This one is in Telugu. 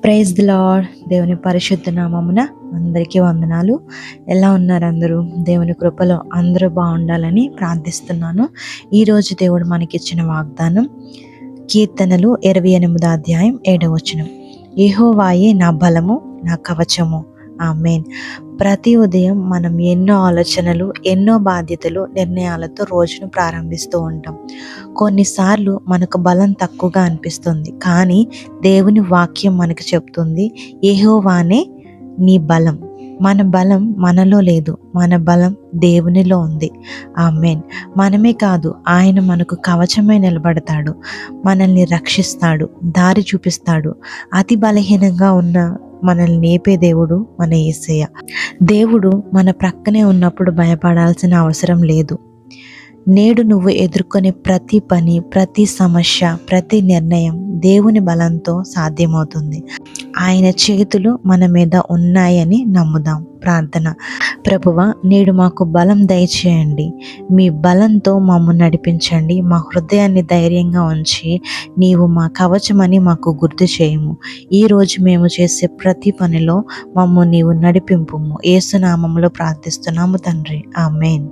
Praise the lord. దేవుని పరిశుద్ధ నామమున అందరికీ వందనాలు. ఎలా ఉన్నారు అందరూ? దేవుని కృపలో అందరూ బాగుండాలని ప్రార్థిస్తున్నాను. ఈరోజు దేవుడు మనకిచ్చిన వాగ్దానం కీర్తనలు 28వ అధ్యాయం 7వ వచనం. యెహోవాయే నా బలము, నా కవచము. ఆమేన్. ప్రతి ఉదయం మనం ఎన్నో ఆలోచనలు, ఎన్నో బాధ్యతలు, నిర్ణయాలతో రోజును ప్రారంభిస్తూ ఉంటాం. కొన్నిసార్లు మనకు బలం తక్కువగా అనిపిస్తుంది, కానీ దేవుని వాక్యం మనకు చెప్తుంది యెహోవానే నీ బలం. మన బలం మనలో లేదు, మన బలం దేవునిలో ఉంది. ఆమేన్. మనమే కాదు, ఆయన మనకు కవచమై నిలబడతాడు, మనల్ని రక్షిస్తాడు, దారి చూపిస్తాడు. అతి బలహీనంగా ఉన్న మనల్ని నేపే దేవుడు మన యేసయ్య. దేవుడు మన ప్రక్కనే ఉన్నప్పుడు భయపడాల్సిన అవసరం లేదు. నేడు నువ్వు ఎదుర్కొనే ప్రతి పని, ప్రతి సమస్య, ప్రతి నిర్ణయం దేవుని బలంతో సాధ్యమవుతుంది. ఆయన చేతులు మన మీద ఉన్నాయని నమ్ముదాం. ప్రార్థన. ప్రభువా, నేడు మాకు బలం దయచేయండి. మీ బలంతో మమ్ము నడిపించండి. మా హృదయాన్ని ధైర్యంగా ఉంచి నీవు మా కవచమని మాకు గుర్తు చేయము. ఈరోజు మేము చేసే ప్రతి పనిలో మమ్ము నీవు నడిపింపుము. యేసు నామములో ప్రార్థిస్తున్నాము తండ్రి. ఆమేన్.